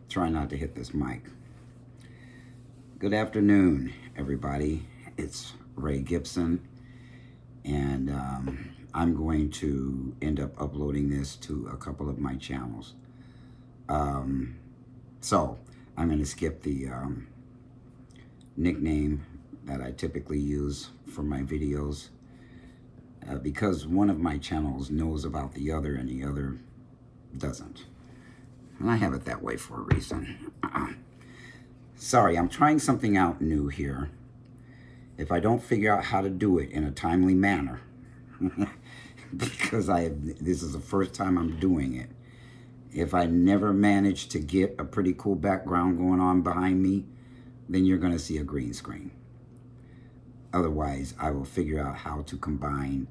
Try not to hit this mic. Good afternoon, everybody. It's Ray Gibson, and I'm going to end up uploading this to a couple of my channels. So I'm going to skip the nickname that I typically use for my videos because one of my channels knows about the other and the other doesn't. And I have it that way for a reason. Sorry, I'm trying something out new here. If I don't figure out how to do it in a timely manner, because this is the first time I'm doing it. If I never manage to get a pretty cool background going on behind me, then you're going to see a green screen. Otherwise, I will figure out how to combine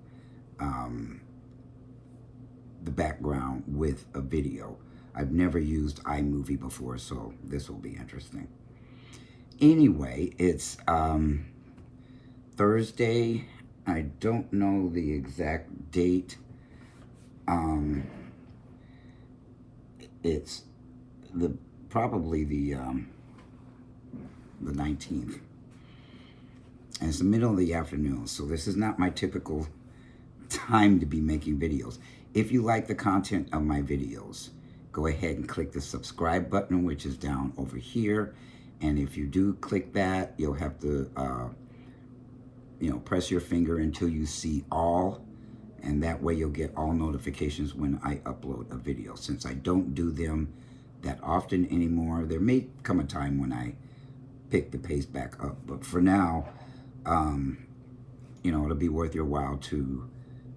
the background with a video. I've never used iMovie before, so this will be interesting. Anyway, it's Thursday. I don't know the exact date. It's probably the 19th. And it's the middle of the afternoon, so this is not my typical time to be making videos. If you like the content of my videos, go ahead and click the subscribe button, which is down over here. And if you do click that, you'll have to, press your finger until you see all. And that way you'll get all notifications when I upload a video. Since I don't do them that often anymore, there may come a time when I pick the pace back up. But for now, it'll be worth your while to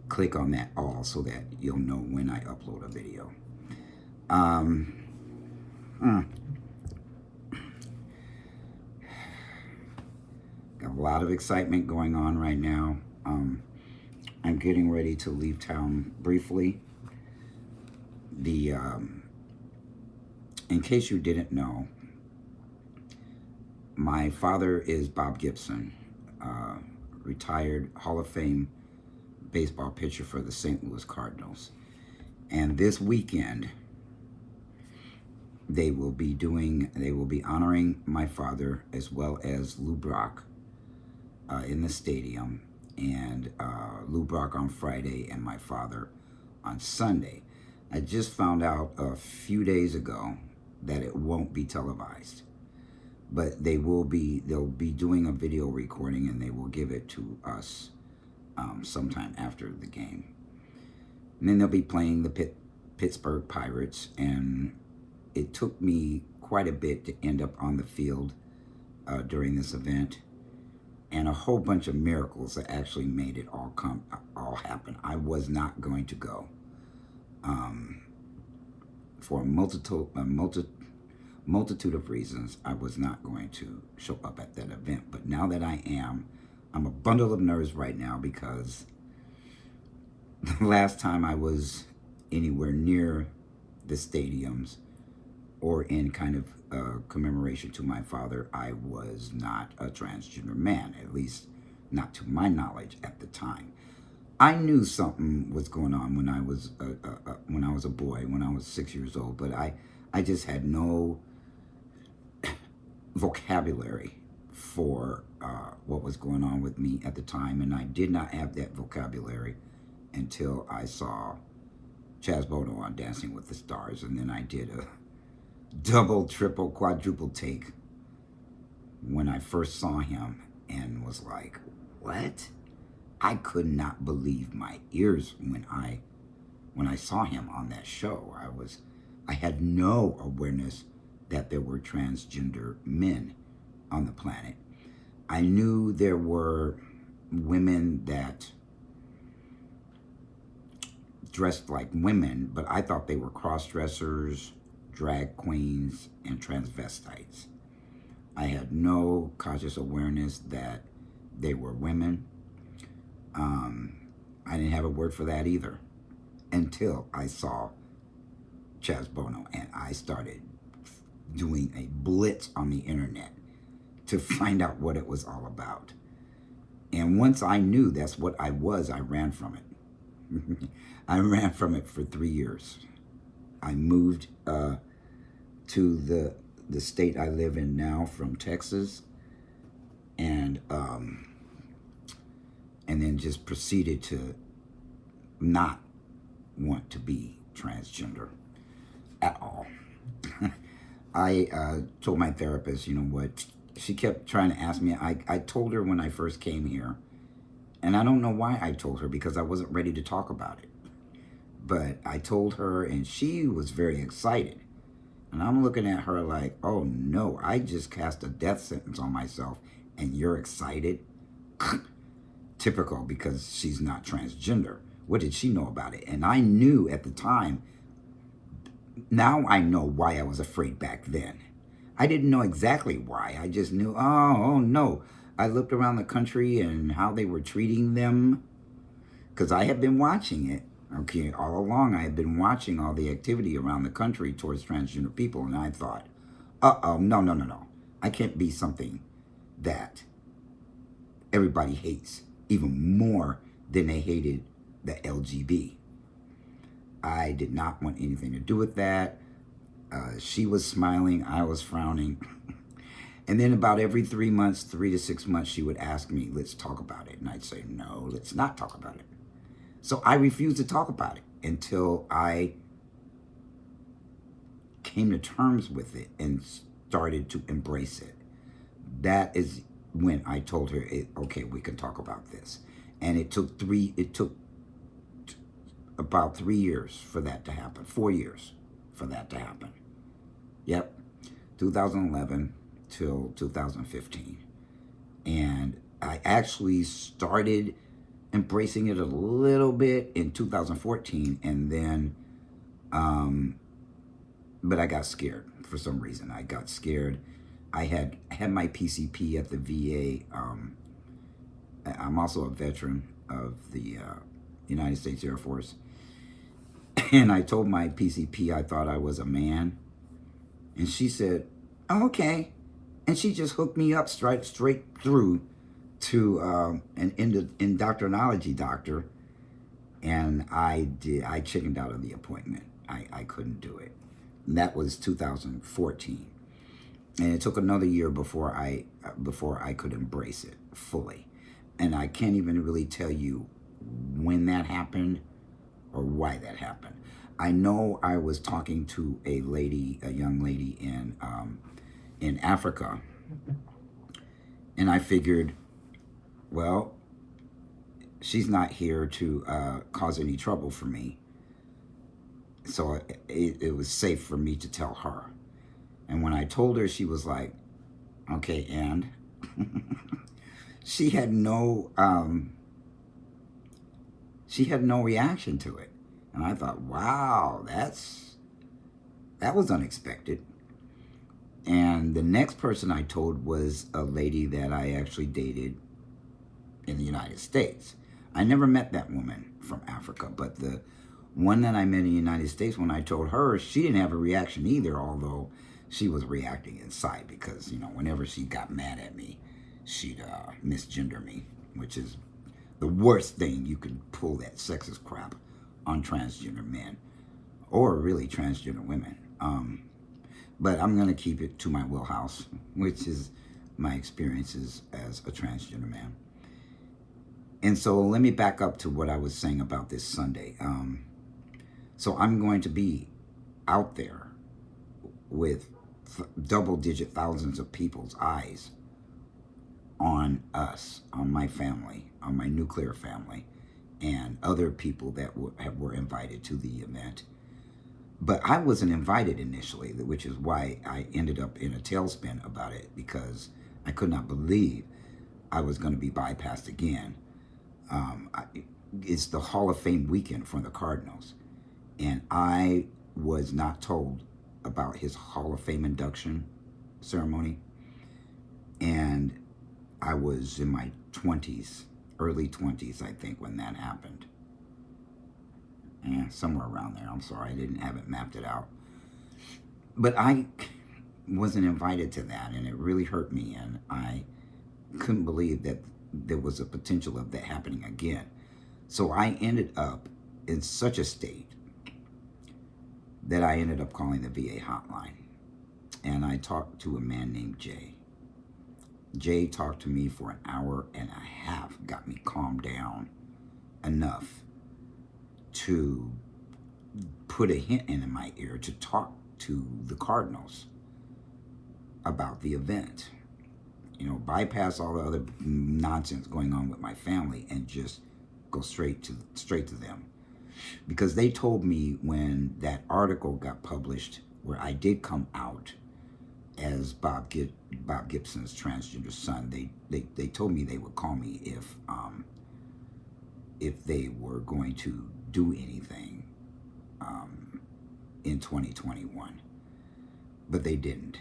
click on that all so that you'll know when I upload a video. Got a lot of excitement going on right now. I'm getting ready to leave town briefly. In case you didn't know, my father is Bob Gibson, retired Hall of Fame baseball pitcher for the St. Louis Cardinals. And this weekend, they will be honoring my father as well as Lou Brock in the stadium, and Lou Brock on Friday and my father on Sunday. I just found out a few days ago that it won't be televised, but they'll be doing a video recording, and they will give it to us sometime after the game. And then they'll be playing the Pittsburgh Pirates, and it took me quite a bit to end up on the field during this event, and a whole bunch of miracles that actually made it all happen. I was not going to go for a multitude of reasons. I was not going to show up at that event, but now that I am, I'm a bundle of nerves right now, because the last time I was anywhere near the stadiums or in kind of commemoration to my father, I was not a transgender man, at least not to my knowledge at the time. I knew something was going on when I was a boy, when I was 6 years old, but I just had no vocabulary for what was going on with me at the time, and I did not have that vocabulary until I saw Chaz Bono on Dancing with the Stars, and then I did a double, triple, quadruple take when I first saw him, and was like, what? I could not believe my ears when I saw him on that show. I had no awareness that there were transgender men on the planet. I knew there were women that dressed like women, but I thought they were cross-dressers, drag queens, and transvestites. I had no conscious awareness that they were women. I didn't have a word for that either until I saw Chaz Bono, and I started doing a blitz on the internet to find out what it was all about. And once I knew that's what I was, I ran from it. I ran from it for 3 years. I moved to the state I live in now from Texas, and then just proceeded to not want to be transgender at all. I told my therapist, you know what, she kept trying to ask me. I told her when I first came here, and I don't know why I told her, because I wasn't ready to talk about it. But I told her, and she was very excited. And I'm looking at her like, oh no, I just cast a death sentence on myself, and you're excited? Typical, because she's not transgender. What did she know about it? And I knew at the time. Now I know why I was afraid back then. I didn't know exactly why. I just knew, oh no. I looked around the country and how they were treating them, because I had been watching it. Okay, all along I had been watching all the activity around the country towards transgender people, and I thought, no. I can't be something that everybody hates, even more than they hated the LGB. I did not want anything to do with that. She was smiling, I was frowning. And then about every 3 months, 3 to 6 months, she would ask me, let's talk about it. And I'd say, no, let's not talk about it. So I refused to talk about it until I came to terms with it and started to embrace it. That is when I told her, okay, we can talk about this. And it took about 3 years for that to happen. 4 years for that to happen. Yep. 2011 till 2015. And I actually started embracing it a little bit in 2014, and then but I got scared for some reason. I got scared. I had my PCP at the VA. I'm also a veteran of the United States Air Force. And I told my PCP I thought I was a man. And she said, oh, okay. And she just hooked me up straight through to an endocrinology doctor. And I chickened out of the appointment. I couldn't do it. And that was 2014. And it took another year before I could embrace it fully. And I can't even really tell you when that happened or why that happened. I know I was talking to a young lady in Africa, and I figured, well, she's not here to cause any trouble for me, so it was safe for me to tell her. And when I told her, she was like, okay, and she had no reaction to it. And I thought, wow, that was unexpected. And the next person I told was a lady that I actually dated in the United States. I never met that woman from Africa, but the one that I met in the United States, when I told her, she didn't have a reaction either, although she was reacting inside, because, you know, whenever she got mad at me, she'd misgender me, which is the worst thing. You can pull that sexist crap on transgender men, or really transgender women. But I'm going to keep it to my wheelhouse, which is my experiences as a transgender man. And so let me back up to what I was saying about this Sunday. So I'm going to be out there with double-digit thousands of people's eyes on us, on my family, on my nuclear family, and other people that were invited to the event. But I wasn't invited initially, which is why I ended up in a tailspin about it, because I could not believe I was going to be bypassed again. It's the Hall of Fame weekend for the Cardinals, and I was not told about his Hall of Fame induction ceremony. And I was in my 20s, early 20s, I think, when that happened. Somewhere around there. I'm sorry, I didn't have it mapped it out. But I wasn't invited to that, and it really hurt me, and I couldn't believe that there was a potential of that happening again. So I ended up in such a state that I ended up calling the VA hotline. and I talked to a man named Jay. Jay talked to me for an hour and a half, got me calmed down enough to put a hint in my ear to talk to the Cardinals about the event. You know, bypass all the other nonsense going on with my family and just go straight to them. Because they told me when that article got published where I did come out as Bob Gibson's transgender son, they told me they would call me if they were going to do anything in 2021. But they didn't.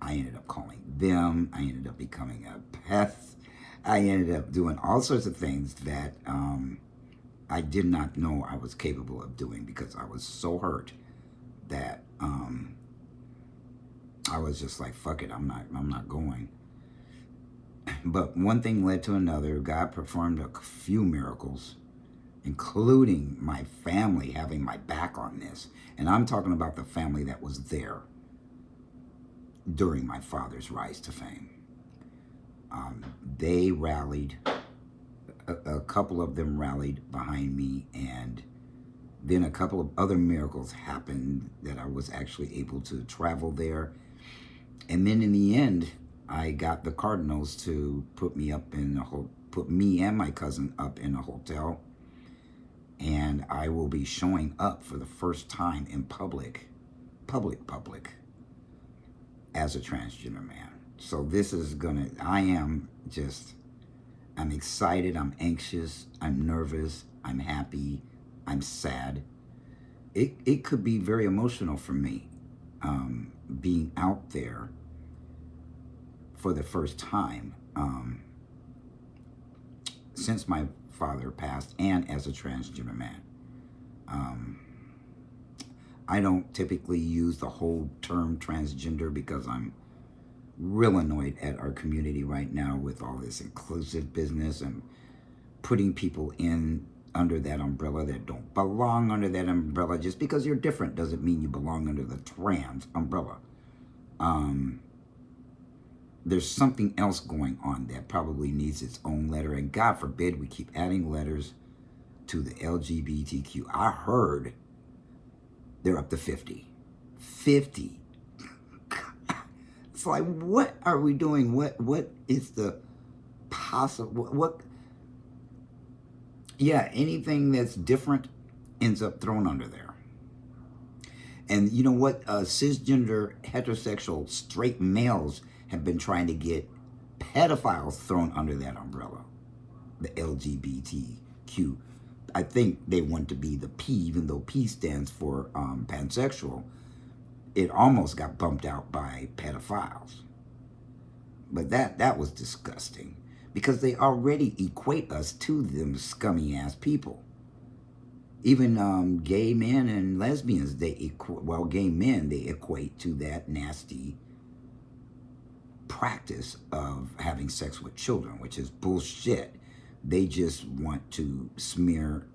I ended up calling them. I ended up becoming a pest. I ended up doing all sorts of things that I did not know I was capable of doing because I was so hurt that I was just like, fuck it, I'm not going. But one thing led to another. God performed a few miracles, including my family having my back on this. And I'm talking about the family that was there during my father's rise to fame. They rallied, a couple of them rallied behind me, and then a couple of other miracles happened that I was actually able to travel there. And then in the end, I got the Cardinals to put me and my cousin up in a hotel, and I will be showing up for the first time in public, as a transgender man. So this is I'm excited, I'm anxious, I'm nervous, I'm happy, I'm sad. It could be very emotional for me, being out there for the first time, since my father passed and as a transgender man. I don't typically use the whole term transgender because I'm real annoyed at our community right now with all this inclusive business and putting people in under that umbrella that don't belong under that umbrella. Just because you're different doesn't mean you belong under the trans umbrella. There's something else going on that probably needs its own letter, and God forbid we keep adding letters to the LGBTQ. I heard they're up to 50. 50. It's like, what are we doing? What is the possible, what? Yeah, anything that's different ends up thrown under there. And you know what? Cisgender, heterosexual, straight males have been trying to get pedophiles thrown under that umbrella. The LGBTQ. I think they want to be the P, even though P stands for pansexual. It almost got bumped out by pedophiles. But that was disgusting, because they already equate us to them scummy ass people. Even gay men and lesbians, gay men, they equate to that nasty practice of having sex with children, which is bullshit. They just want to smear,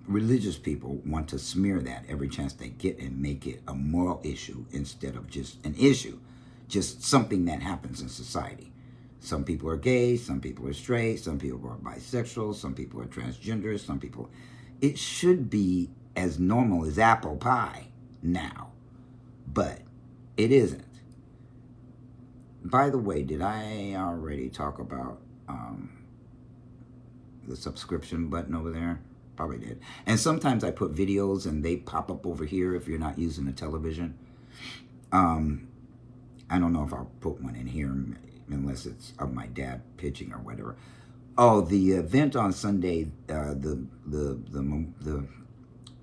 religious people want to smear that every chance they get and make it a moral issue instead of just an issue, just something that happens in society. Some people are gay, some people are straight, some people are bisexual, some people are transgender, some people... It should be as normal as apple pie now, but it isn't. By the way, did I already talk about the subscription button over there? Probably did. And sometimes I put videos and they pop up over here if you're not using a television. I don't know if I'll put one in here unless it's of my dad pitching or whatever. Oh, the event on Sunday, the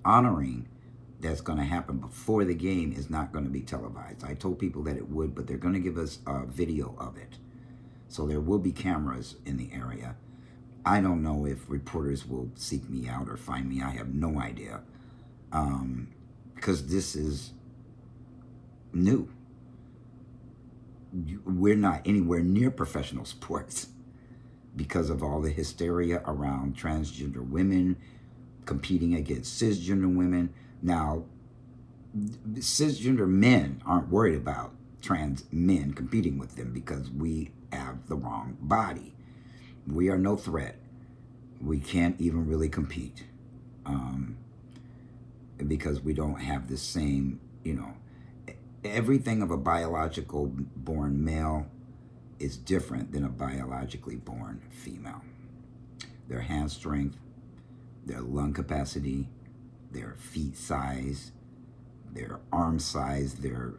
honoring that's going to happen before the game is not going to be televised. I told people that it would, but they're going to give us a video of it. So there will be cameras in the area. I don't know if reporters will seek me out or find me. I have no idea. Because this is new. We're not anywhere near professional sports because of all the hysteria around transgender women competing against cisgender women. Now, cisgender men aren't worried about trans men competing with them because we have the wrong body. We are no threat. We can't even really compete because we don't have the same, everything of a biological born male is different than a biologically born female. Their hand strength, their lung capacity, their feet size, their arm size, their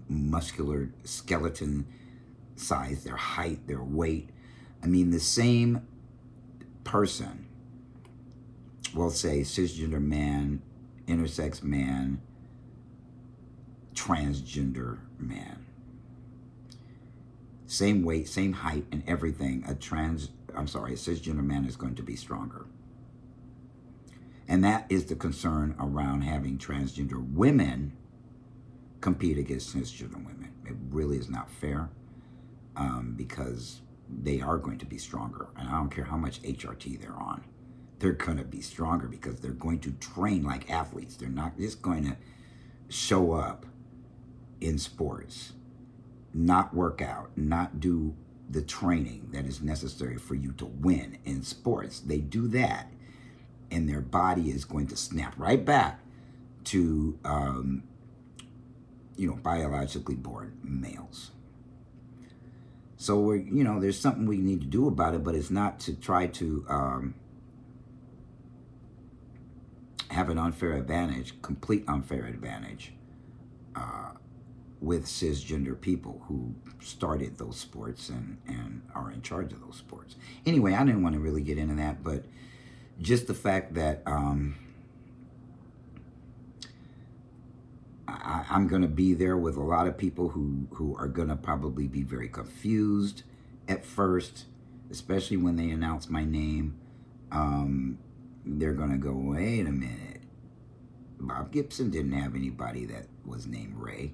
muscular skeleton size, their height, their weight. I mean, the same person, we'll say cisgender man, intersex man, transgender man. Same weight, same height, and everything. A cisgender man is going to be stronger. And that is the concern around having transgender women compete against cisgender women. It really is not fair because they are going to be stronger. And I don't care how much HRT they're on. They're going to be stronger because they're going to train like athletes. They're not just going to show up in sports, not work out, not do the training that is necessary for you to win in sports. They do that, and their body is going to snap right back to, biologically born males. So there's something we need to do about it, but it's not to try to have an unfair advantage, complete unfair advantage, with cisgender people who started those sports and are in charge of those sports. Anyway, I didn't want to really get into that, but just the fact that I'm going to be there with a lot of people who are going to probably be very confused at first, especially when they announce my name. They're going to go, wait a minute. Bob Gibson didn't have anybody that was named Ray.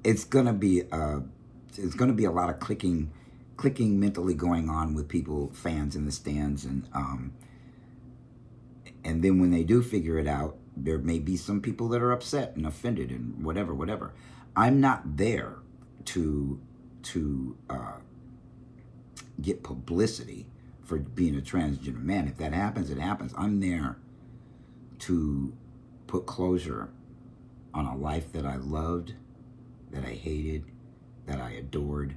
It's going to be a lot of clicking mentally going on with people, fans in the stands, and then when they do figure it out, there may be some people that are upset and offended and whatever. I'm not there to get publicity for being a transgender man. If that happens, it happens. I'm there to put closure on a life that I loved, that I hated, that I adored.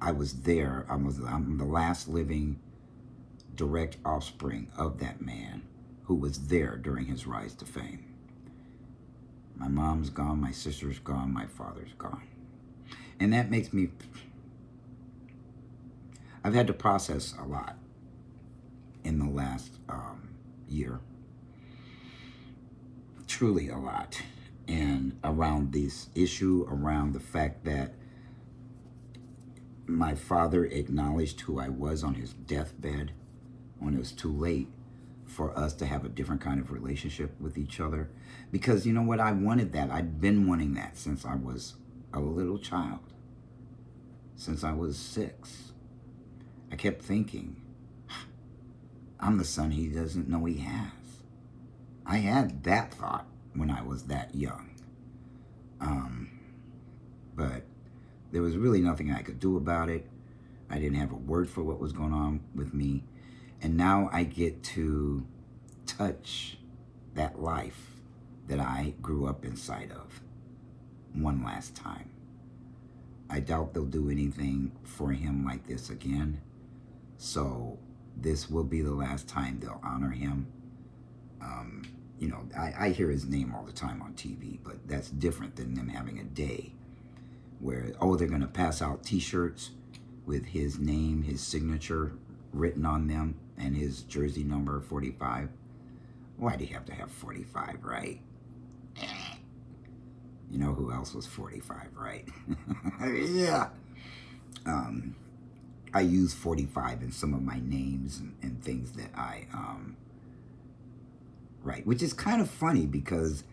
I was there. I'm the last living direct offspring of that man who was there during his rise to fame. My mom's gone, my sister's gone, my father's gone. And that makes me... I've had to process a lot in the last year. Truly a lot. And around this issue, around the fact that my father acknowledged who I was on his deathbed when it was too late for us to have a different kind of relationship with each other. Because you know what? I wanted that. I'd been wanting that since I was a little child. Since I was 6. I kept thinking, I'm the son he doesn't know he has. I had that thought when I was that young. But there was really nothing I could do about it. I didn't have a word for what was going on with me. And now I get to touch that life that I grew up inside of one last time. I doubt they'll do anything for him like this again. So this will be the last time they'll honor him. I hear his name all the time on TV, but that's different than them having a day where, they're going to pass out T-shirts with his name, his signature written on them, and his jersey number 45. Why do you have to have 45, right? You know who else was 45, right? Yeah. I use 45 in some of my names and things that I write, which is kind of funny because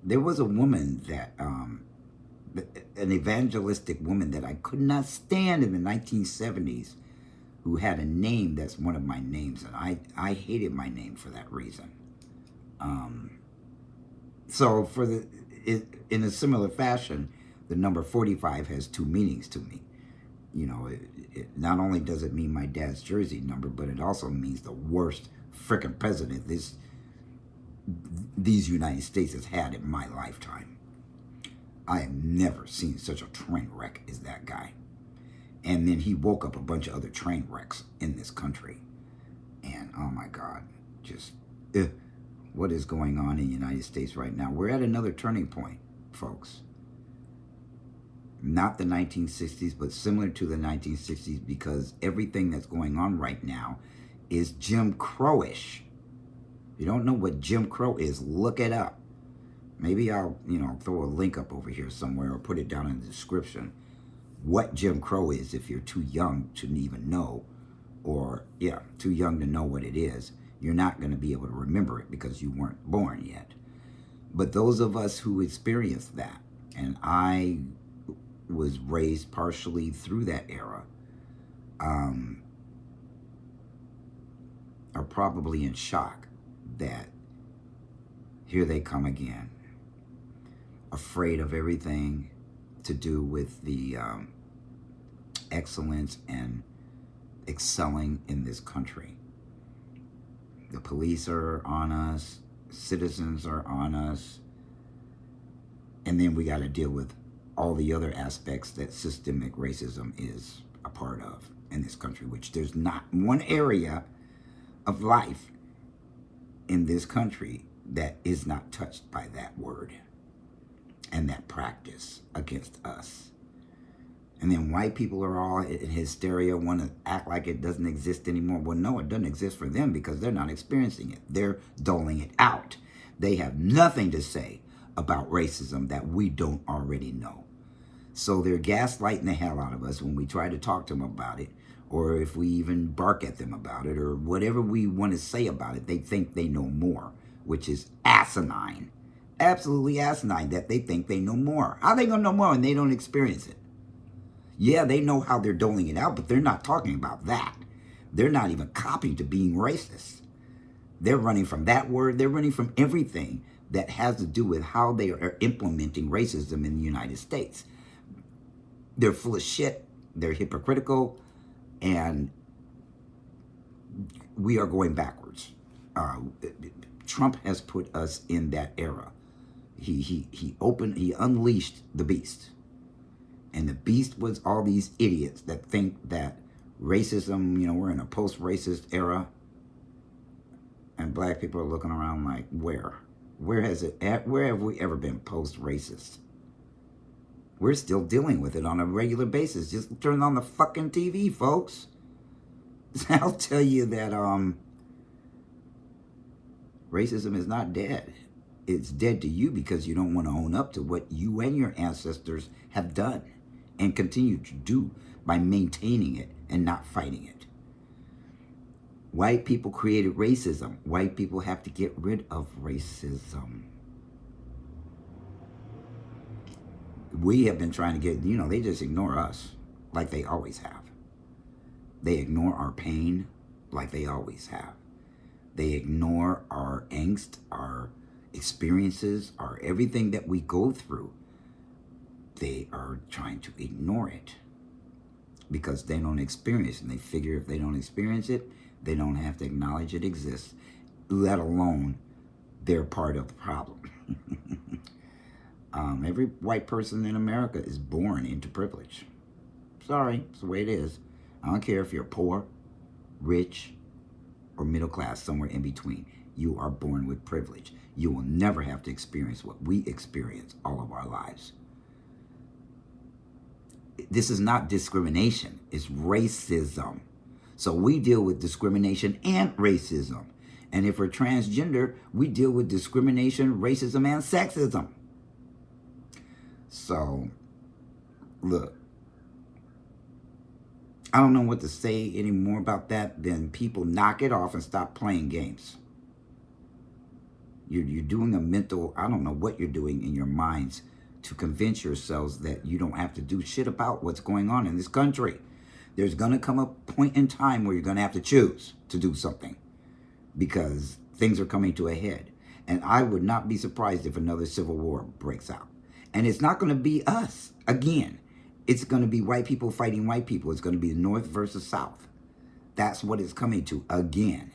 there was a woman that, an evangelistic woman that I could not stand in the 1970s who had a name that's one of my names, and I hated my name for that reason. So in a similar fashion, the number 45 has two meanings to me. You know, it not only does it mean my dad's jersey number, but it also means the worst frickin' president these United States has had in my lifetime. I have never seen such a train wreck as that guy. And then he woke up a bunch of other train wrecks in this country. And oh my God, just what is going on in the United States right now? We're at another turning point, folks. Not the 1960s, but similar to the 1960s, because everything that's going on right now is Jim Crowish. If you don't know what Jim Crow is, look it up. Maybe I'll, throw a link up over here somewhere or put it down in the description. What Jim Crow is, if you're too young to even know, or, too young to know what it is, you're not going to be able to remember it because you weren't born yet. But those of us who experienced that, and I was raised partially through that era, are probably in shock that here they come again, afraid of everything to do with the excellence and excelling in this country. The police are on us, citizens are on us, and then we got to deal with all the other aspects that systemic racism is a part of in this country, which there's not one area of life in this country that is not touched by that word and that practice against us. And then white people are all in hysteria, want to act like it doesn't exist anymore. Well, no, it doesn't exist for them because they're not experiencing it. They're doling it out. They have nothing to say about racism that we don't already know. So they're gaslighting the hell out of us when we try to talk to them about it, or if we even bark at them about it, or whatever we want to say about it. They think they know more, which is asinine. Absolutely asinine that they think they know more. How are they going to know more when they don't experience it? Yeah, they know how they're doling it out, but they're not talking about that. They're not even copying to being racist. They're running from that word. They're running from everything that has to do with how they are implementing racism in the United States. They're full of shit. They're hypocritical. And we are going backwards. Trump has put us in that era. He unleashed the beast. And the beast was all these idiots that think that racism, we're in a post-racist era. And black people are looking around like, where? Where have we ever been post-racist? We're still dealing with it on a regular basis. Just turn on the fucking TV, folks. I'll tell you that racism is not dead. It's dead to you because you don't want to own up to what you and your ancestors have done and continue to do by maintaining it and not fighting it. White people created racism. White people have to get rid of racism. We have been trying to get, they just ignore us like they always have. They ignore our pain like they always have. They ignore our angst, our experiences, our everything that we go through. They are trying to ignore it because they don't experience it. And they figure if they don't experience it, they don't have to acknowledge it exists, let alone they're part of the problem. Every white person in America is born into privilege. Sorry, it's the way it is. I don't care if you're poor, rich, or middle class, somewhere in between. You are born with privilege. You will never have to experience what we experience all of our lives. This is not discrimination. It's racism. So we deal with discrimination and racism. And if we're transgender, we deal with discrimination, racism, and sexism. So, look, I don't know what to say anymore about that than people knock it off and stop playing games. You're doing a mental, I don't know what you're doing in your minds to convince yourselves that you don't have to do shit about what's going on in this country. There's going to come a point in time where you're going to have to choose to do something because things are coming to a head. And I would not be surprised if another civil war breaks out. And it's not going to be us again. It's going to be white people fighting white people. It's going to be the North versus South. That's what it's coming to again.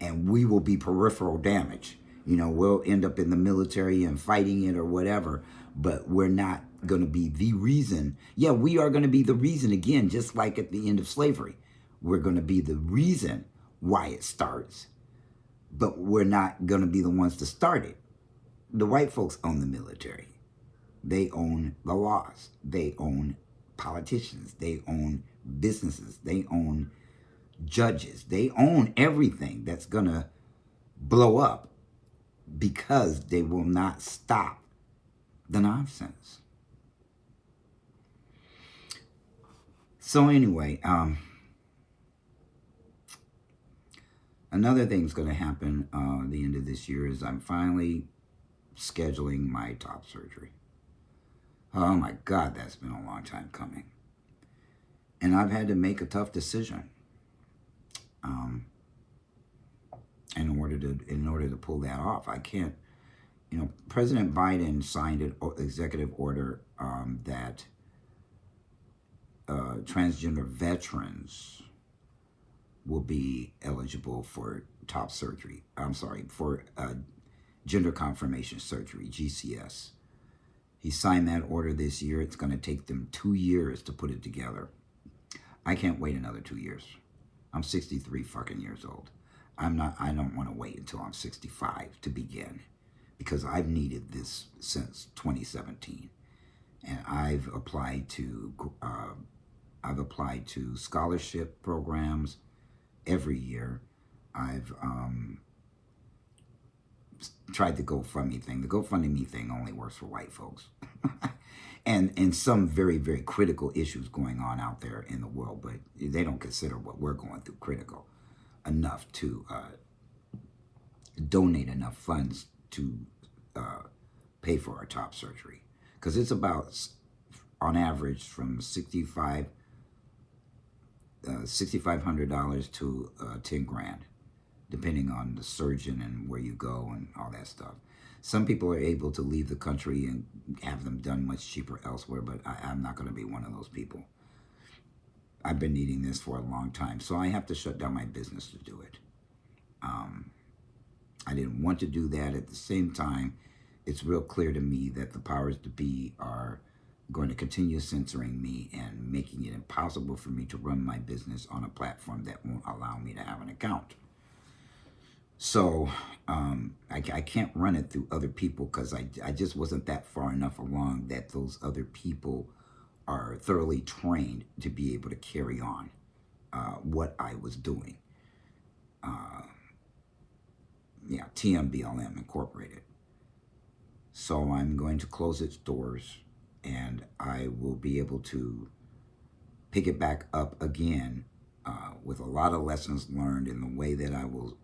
And we will be peripheral damage. You know, we'll end up in the military and fighting it or whatever, but we're not going to be the reason. Yeah, we are going to be the reason again, just like at the end of slavery. We're going to be the reason why it starts, but we're not going to be the ones to start it. The white folks own the military. They own the laws. They own politicians. They own businesses. They own judges. They own everything that's going to blow up because they will not stop the nonsense. So anyway, another thing's going to happen the end of this year is I'm finally scheduling my top surgery. Oh my God, that's been a long time coming. And I've had to make a tough decision in order to pull that off. I can't, you know, President Biden signed an executive order that transgender veterans will be eligible for top surgery. I'm sorry, for gender confirmation surgery, GCS. He signed that order this year. It's going to take them 2 years to put it together. I can't wait another 2 years. I'm 63 fucking years old. I don't want to wait until I'm 65 to begin, because I've needed this since 2017. And I've applied to scholarship programs every year. I've tried the GoFundMe thing. The GoFundMe thing only works for white folks. and some very, very critical issues going on out there in the world, but they don't consider what we're going through critical enough to donate enough funds to pay for our top surgery. Because it's about, on average, from $6,500 to 10 grand, depending on the surgeon and where you go and all that stuff. Some people are able to leave the country and have them done much cheaper elsewhere, but I'm not going to be one of those people. I've been needing this for a long time, so I have to shut down my business to do it. I didn't want to do that. At the same time, it's real clear to me that the powers to be are going to continue censoring me and making it impossible for me to run my business on a platform that won't allow me to have an account. So I can't run it through other people, because I just wasn't that far enough along that those other people are thoroughly trained to be able to carry on what I was doing. Yeah, TMBLM Incorporated. So I'm going to close its doors, and I will be able to pick it back up again with a lot of lessons learned, and the way that I will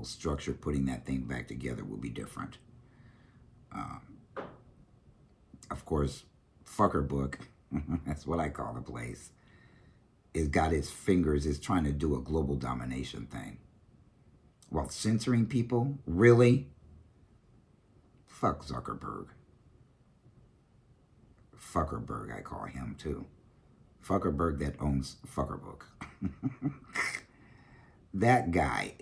structure putting that thing back together will be different. Of course, Fucker Book, that's what I call the place, it's got its fingers, is trying to do a global domination thing while censoring people. Really? Fuck Zuckerberg. Fuckerberg, I call him too. Fuckerberg that owns Fuckerbook. That guy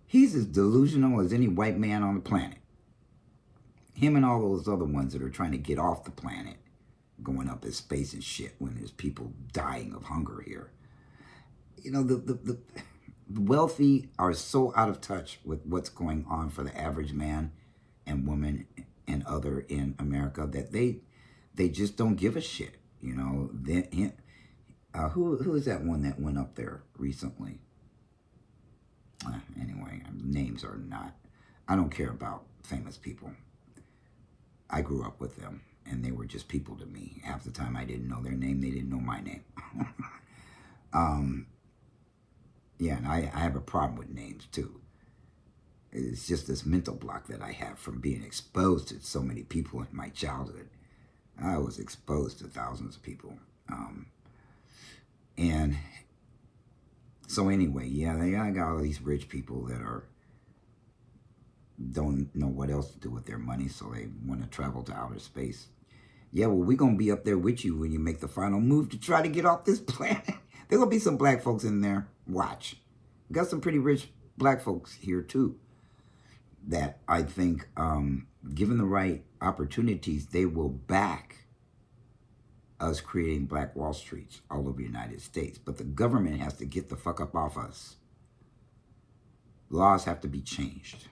he's as delusional as any white man on the planet. Him and all those other ones that are trying to get off the planet, going up in space and shit when there's people dying of hunger here. You know, the wealthy are so out of touch with what's going on for the average man and woman and other in America that they just don't give a shit. You know, who is that one that went up there recently? Anyway, names are not, I don't care about famous people. I grew up with them, and they were just people to me. Half the time I didn't know their name, they didn't know my name. Yeah, and I have a problem with names too. It's just this mental block that I have from being exposed to so many people in my childhood. I was exposed to thousands of people. And so anyway, yeah, I got all these rich people that are don't know what else to do with their money, so they want to travel to outer space. Yeah, well, we're going to be up there with you when you make the final move to try to get off this planet. There going to be some black folks in there. Watch. We got some pretty rich black folks here, too, that I think, given the right opportunities, they will back us creating black Wall Streets all over the United States. But the government has to get the fuck up off us. Laws have to be changed.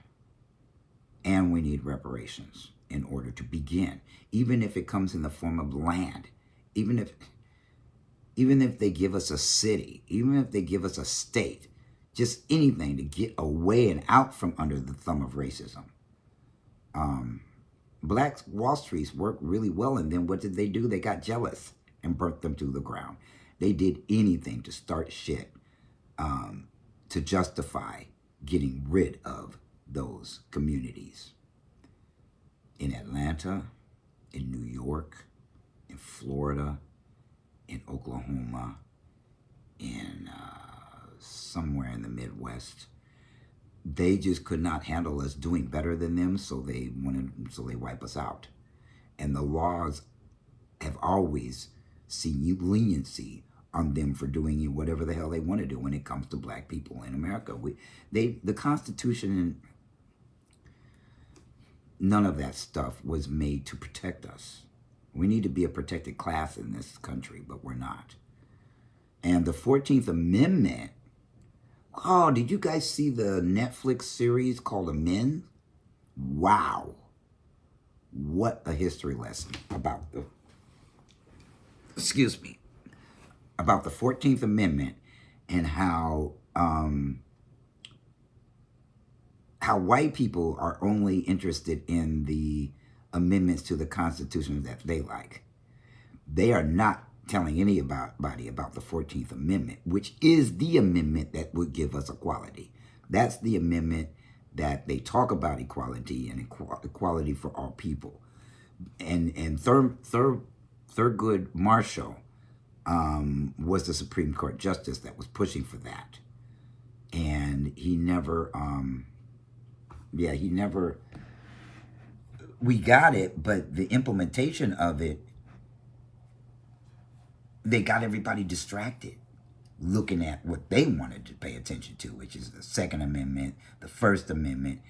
And we need reparations in order to begin. Even if it comes in the form of land. Even if they give us a city. Even if they give us a state. Just anything to get away and out from under the thumb of racism. Black Wall Streets worked really well, and then what did they do? They got jealous and burnt them to the ground. They did anything to start shit to justify getting rid of those communities. In Atlanta, in New York, in Florida, in Oklahoma, in somewhere in the Midwest. They just could not handle us doing better than them, so they wipe us out. And the laws have always seen leniency on them for doing whatever the hell they want to do when it comes to black people in America. The Constitution and none of that stuff was made to protect us. We need to be a protected class in this country, but we're not. And the 14th Amendment. Oh, did you guys see the Netflix series called Amend? Wow. What a history lesson about the 14th Amendment and how white people are only interested in the amendments to the Constitution that they like. They are not telling anybody about the 14th Amendment, which is the amendment that would give us equality. That's the amendment that they talk about equality and equality for all people. And Thurgood Marshall was the Supreme Court justice that was pushing for that. And he never, we got it, but the implementation of it, they got everybody distracted looking at what they wanted to pay attention to, which is the Second Amendment, the First Amendment.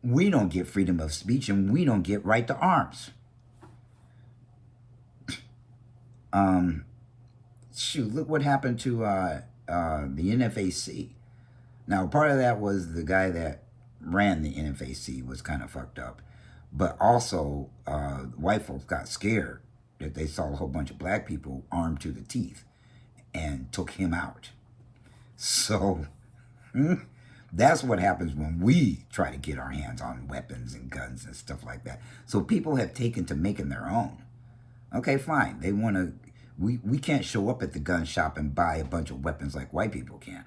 We don't get freedom of speech and we don't get right to arms. Shoot, look what happened to the NFAC. Now, part of that was the guy that ran the NFAC was kind of fucked up. But also, white folks got scared that they saw a whole bunch of black people armed to the teeth and took him out. So that's what happens when we try to get our hands on weapons and guns and stuff like that. So people have taken to making their own. Okay, fine. They want to. We can't show up at the gun shop and buy a bunch of weapons like white people can.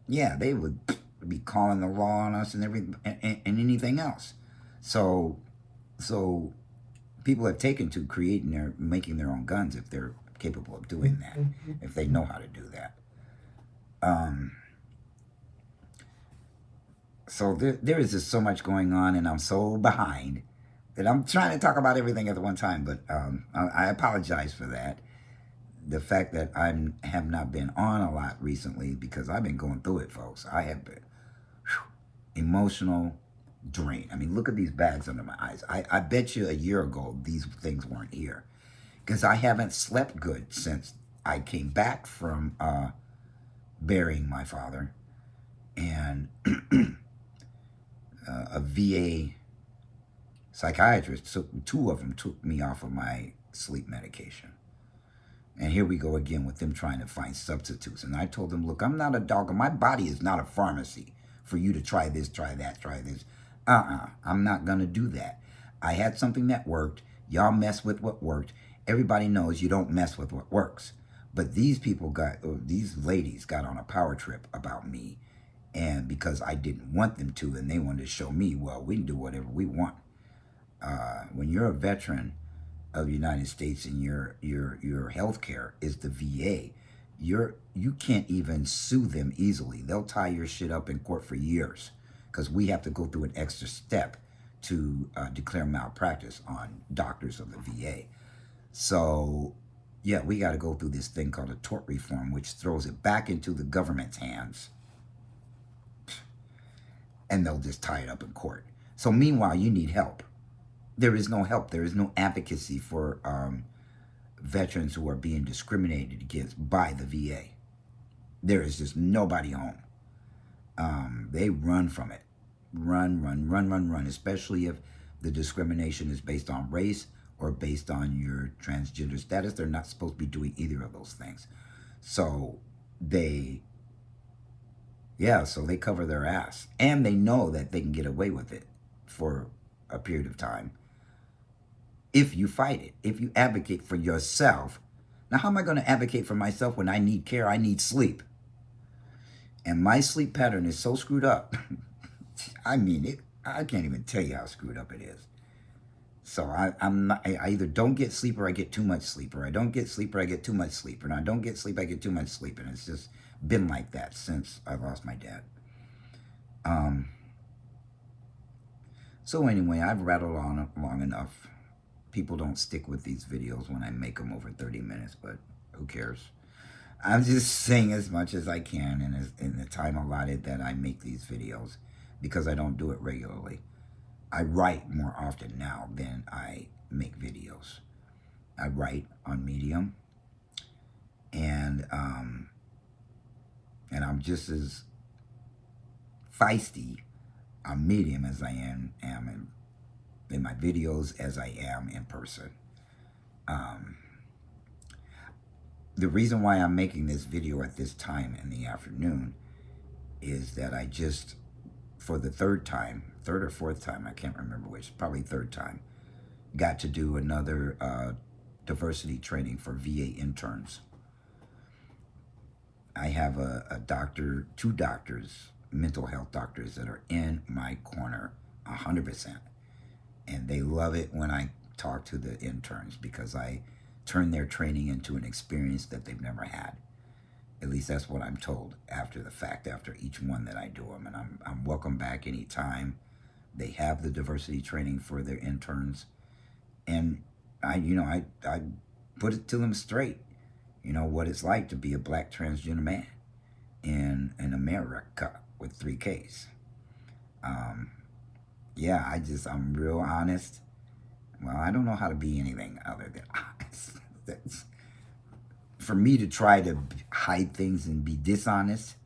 Yeah, they would be calling the law on us and everything and anything else. So people have taken to making their own guns if they're capable of doing that, if they know how to do that. So there is just so much going on, and I'm so behind that I'm trying to talk about everything at the one time. But I apologize for that. The fact that I have not been on a lot recently because I've been going through it, folks. I have been emotional drain. I mean, look at these bags under my eyes. I bet you a year ago these things weren't here because I haven't slept good since I came back from burying my father, and a VA psychiatrist two of them took me off of my sleep medication. And here we go again with them trying to find substitutes. And I told them, look, I'm not a dog. My body is not a pharmacy for you to try this, try that, try this. I'm not going to do that. I had something that worked. Y'all mess with what worked. Everybody knows you don't mess with what works. But these ladies got on a power trip about me. And because I didn't want them to, and they wanted to show me, well, we can do whatever we want. When you're a veteran of the United States and your health care is the VA, you can't even sue them easily. They'll tie your shit up in court for years because we have to go through an extra step to declare malpractice on doctors of the VA. So, yeah, we got to go through this thing called a tort reform, which throws it back into the government's hands, and they'll just tie it up in court. So, meanwhile, you need help. There is no help. There is no advocacy for veterans who are being discriminated against by the VA. There is just nobody home. They run from it. Run, especially if the discrimination is based on race or based on your transgender status. They're not supposed to be doing either of those things. So they cover their ass. And they know that they can get away with it for a period of time if you fight it, if you advocate for yourself. Now, how am I going to advocate for myself when I need care? I need sleep. And my sleep pattern is so screwed up. I mean, I can't even tell you how screwed up it is. So I either don't get sleep or I get too much sleep, or I don't get sleep or I get too much sleep, and I don't get sleep, I get too much sleep. And it's just been like that since I lost my dad. So anyway, I've rattled on long enough. People don't stick with these videos when I make them over 30 minutes, but who cares? I'm just saying as much as I can in the time allotted that I make these videos, because I don't do it regularly. I write more often now than I make videos. I write on Medium, and I'm just as feisty on Medium as I am in my videos as I am in person. The reason why I'm making this video at this time in the afternoon is that I just, for the third or fourth time, I can't remember which, probably third time, got to do another diversity training for VA interns. I have a doctor, two doctors, mental health doctors that are in my corner 100%. And they love it when I talk to the interns, because I turn their training into an experience that they've never had. At least that's what I'm told after the fact, after each one that I do them. And I'm welcome back anytime they have the diversity training for their interns. And I put it to them straight, what it's like to be a black transgender man in America with 3 Ks. Yeah, I'm real honest. Well, I don't know how to be anything other than honest. For me to try to hide things and be dishonest,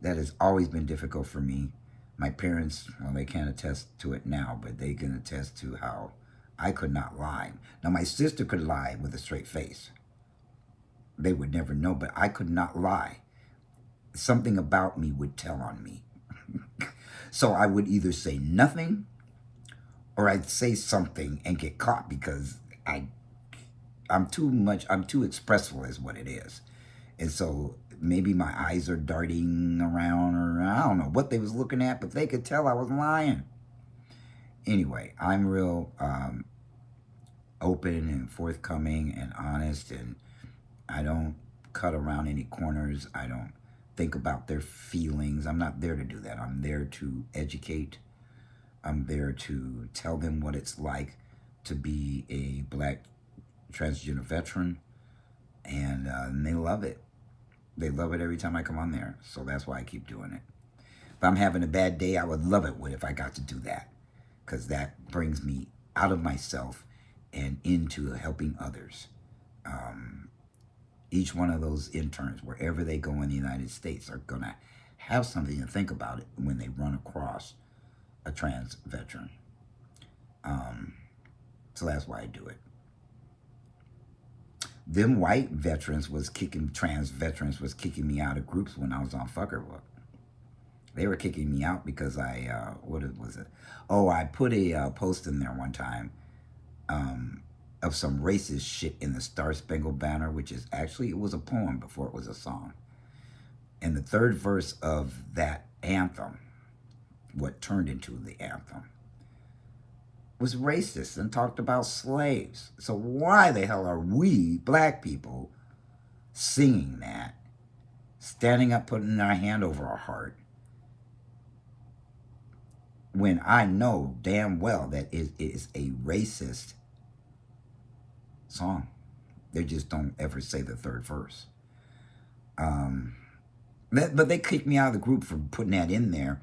that has always been difficult for me. My parents, well, they can't attest to it now, but they can attest to how I could not lie. Now, my sister could lie with a straight face. They would never know, but I could not lie. Something about me would tell on me. So I would either say nothing, or I'd say something and get caught, because I'm too expressive is what it is. And so maybe my eyes are darting around, or I don't know what they was looking at, but they could tell I was lying. Anyway, I'm real open and forthcoming and honest, and I don't cut around any corners. I don't think about their feelings. I'm not there to do that. I'm there to educate. I'm there to tell them what it's like to be a black transgender veteran, and they love it. They love it every time I come on there, so that's why I keep doing it. If I'm having a bad day, I would love it if I got to do that, because that brings me out of myself and into helping others. Each one of those interns, wherever they go in the United States, are going to have something to think about it when they run across a trans veteran. So that's why I do it. Them white veterans trans veterans was kicking me out of groups when I was on Fuckerbook. They were kicking me out because what was it? Oh, I put a post in there one time of some racist shit in the Star Spangled Banner, which is actually, it was a poem before it was a song. And the third verse of that anthem, what turned into the anthem, was racist and talked about slaves. So why the hell are we, black people, singing that, standing up, putting our hand over our heart, when I know damn well that it is a racist song. They just don't ever say the third verse. But they kicked me out of the group for putting that in there.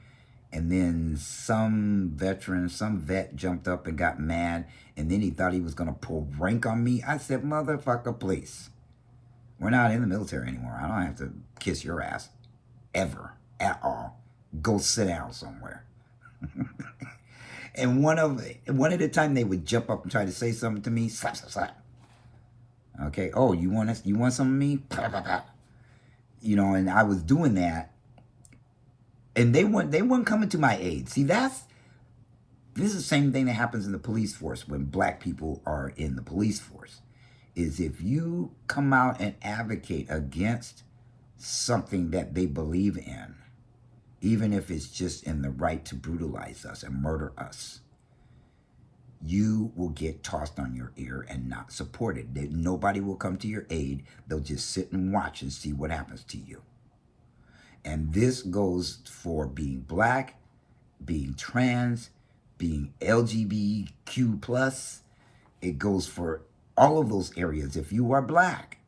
And then some vet jumped up and got mad. And then he thought he was going to pull rank on me. I said, motherfucker, please. We're not in the military anymore. I don't have to kiss your ass. Ever. At all. Go sit down somewhere. And one at a time they would jump up and try to say something to me. Slap, slap, slap. Okay. Oh, you want some of me? You know, and I was doing that. And they weren't coming to my aid. See, this is the same thing that happens in the police force when black people are in the police force. Is if you come out and advocate against something that they believe in, even if it's just in the right to brutalize us and murder us, you will get tossed on your ear and not supported. Nobody will come to your aid. They'll just sit and watch and see what happens to you. And this goes for being black, being trans, being LGBTQ+. It goes for all of those areas. If you are black,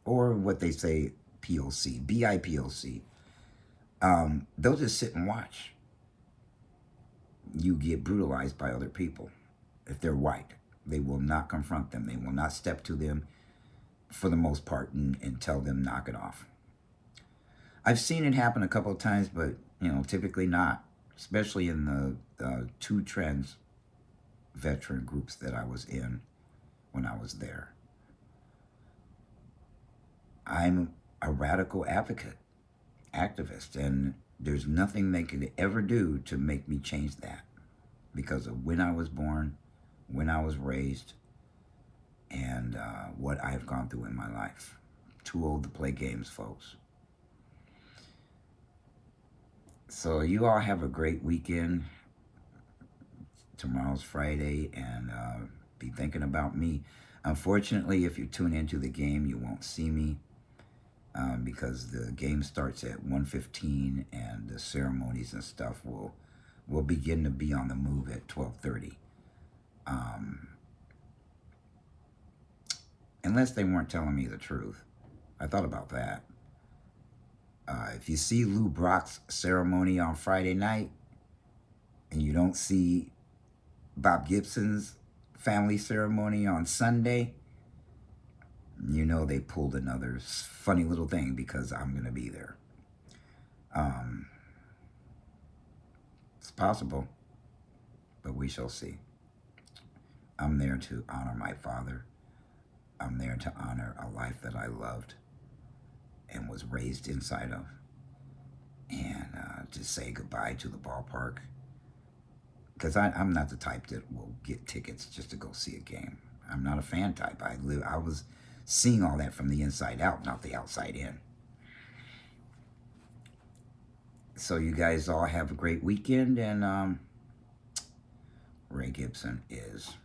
or what they say, POC, BIPOC, they'll just sit and watch you get brutalized by other people. If they're white, they will not confront them. They will not step to them for the most part and tell them knock it off. I've seen it happen a couple of times, but typically not, especially in the two trans veteran groups that I was in when I was there. I'm a radical activist, and there's nothing they could ever do to make me change that because of when I was born, when I was raised, and what I've gone through in my life. Too old to play games, folks. So you all have a great weekend. Tomorrow's Friday, and be thinking about me. Unfortunately, if you tune into the game, you won't see me because the game starts at 1:15, and the ceremonies and stuff will begin to be on the move at 12:30. Unless they weren't telling me the truth. I thought about that. If you see Lou Brock's ceremony on Friday night and you don't see Bob Gibson's family ceremony on Sunday, you know they pulled another funny little thing because I'm going to be there. It's possible, but we shall see. I'm there to honor my father. I'm there to honor a life that I loved and was raised inside of, and to say goodbye to the ballpark, because I'm not the type that will get tickets just to go see a game. I'm not a fan type. I was seeing all that from the inside out, not the outside in. So you guys all have a great weekend, and Ray Gibson is